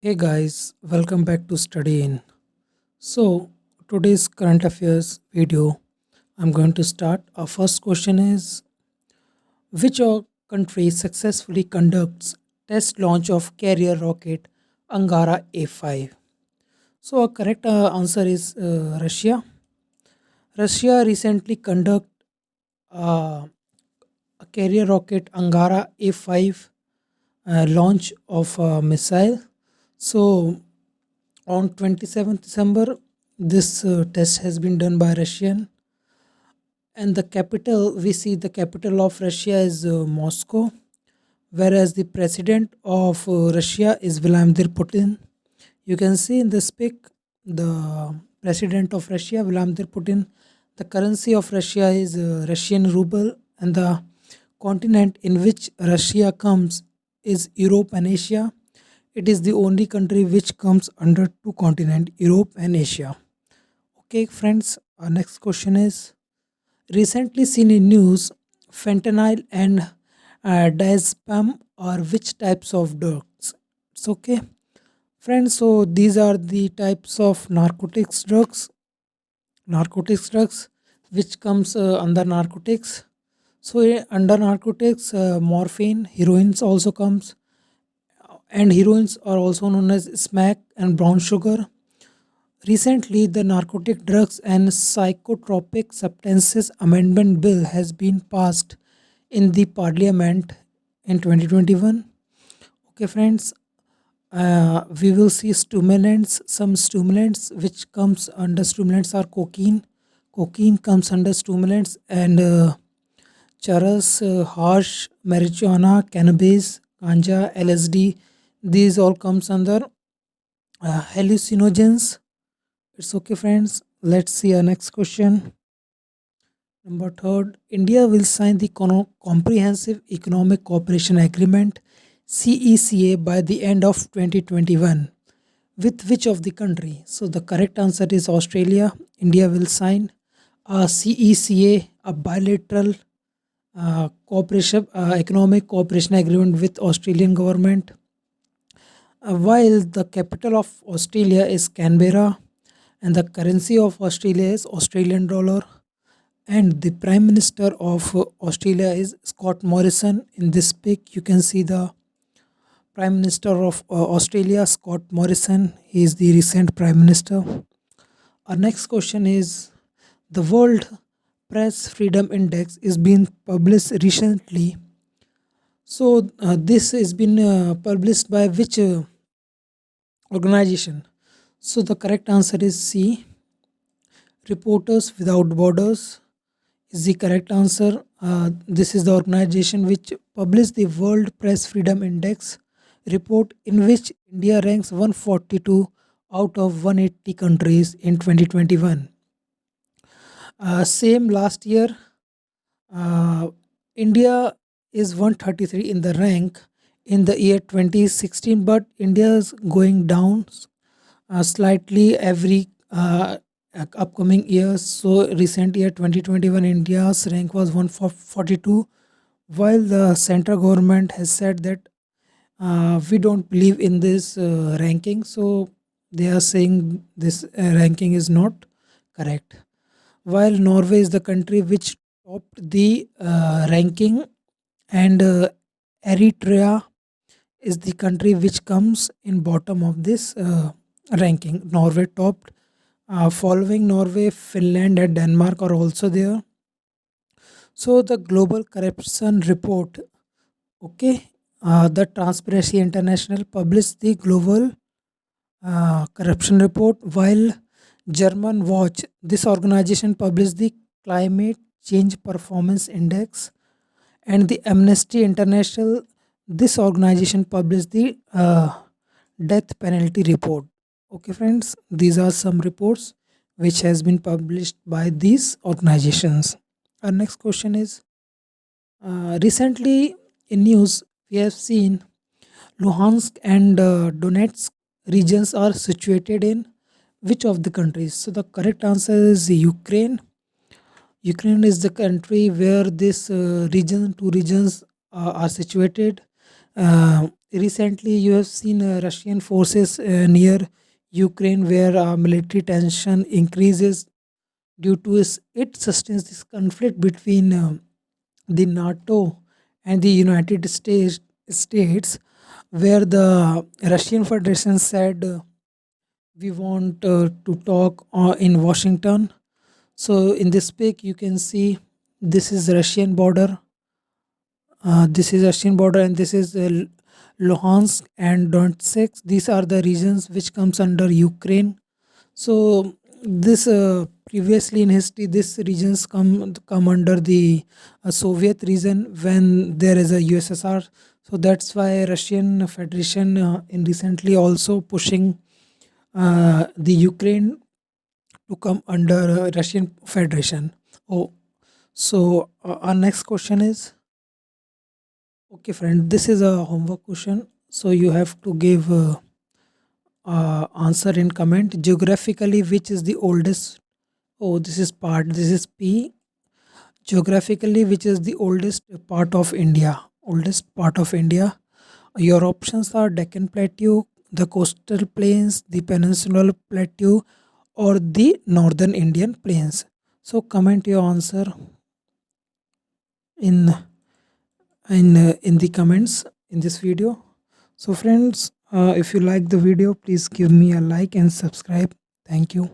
Hey guys, welcome back to Study In. So, today's current affairs video, I'm going to start. Our first question is: which country successfully conducts test launch of carrier rocket Angara A5? So, our correct answer is Russia. Russia recently conducted uh, a carrier rocket Angara A5 launch of a missile. So, on 27th December, this test has been done by Russian, and the capital we see the capital of Russia is Moscow, whereas the president of Russia is Vladimir Putin. You can see in this pic the president of Russia, Vladimir Putin. The currency of Russia is Russian ruble, and the continent in which Russia comes is Europe and Asia. It is the only country which comes under two continents, Europe and Asia. Okay, friends, our next question is: recently seen in news, fentanyl and diazepam are which types of drugs? It's okay, friends. So these are the types of narcotics drugs, which comes under narcotics. So under narcotics, morphine, heroines also comes, and heroines are also known as smack and brown sugar. Recently, the Narcotic Drugs and Psychotropic Substances Amendment Bill has been passed in the Parliament in 2021. Okay, friends, we will see stimulants. Some stimulants which comes under stimulants are cocaine. Cocaine comes under stimulants, and charas, harsh, marijuana, cannabis, ganja, LSD. These all comes under hallucinogens. It's okay, friends. Let's see our next question. Number third, India will sign the Comprehensive Economic Cooperation Agreement (CECA) by the end of 2021. With which of the country? So the correct answer is Australia. India will sign a CECA, a bilateral cooperation, economic cooperation agreement with Australian government. While the capital of Australia is Canberra, and the currency of Australia is Australian dollar, and the Prime Minister of Australia is Scott Morrison. In this pic, you can see the Prime Minister of Australia, Scott Morrison. He is the recent Prime Minister. Our next question is: the World Press Freedom Index is being published recently. So this has been published by which organization? So the correct answer is C. Reporters Without Borders is the correct answer. This is the organization which published the World Press Freedom Index report, in which India ranks 142 out of 180 countries in 2021. Same last year, uh, India is 133 in the rank in the year 2016, but India is going down slightly every upcoming years. So recent year 2021, India's rank was 142, while the central government has said that we don't believe in this ranking. So they are saying this ranking is not correct. While Norway is the country which topped the ranking, and Eritrea is the country which comes in bottom of this ranking. Norway topped. Following Norway, Finland and Denmark are also there. So the Global Corruption Report, okay, the Transparency International published the Global Corruption Report, while German Watch, this organization published the Climate Change Performance Index, and the Amnesty International, this organization published the death penalty report. Okay, friends, these are some reports which has been published by these organizations. Our next question is: recently in news we have seen Luhansk and Donetsk regions are situated in which of the countries? So the correct answer is Ukraine. Ukraine is the country where this two regions are situated. recently you have seen Russian forces near Ukraine, where military tension increases due to it sustains this conflict between the NATO and the United States, where the Russian Federation said we want to talk in Washington. So in this pic, you can see this is Russian border. This is Russian border, and this is Luhansk and Donetsk. These are the regions which comes under Ukraine. So this previously in history, these regions come under the Soviet region when there is a USSR. So that's why Russian Federation in recently also pushing the Ukraine to come under Russian Federation. Oh, so our next question is, okay, friend. This is a homework question, so you have to give answer in comment. Geographically, which is the oldest? Oh, this is part. This is P. Geographically, which is the oldest part of India? Oldest part of India. Your options are Deccan Plateau, the coastal plains, the peninsular plateau, or the northern Indian plains. So comment your answer in in the comments in this video. So friends, if you like the video, please give me a like and subscribe. Thank you.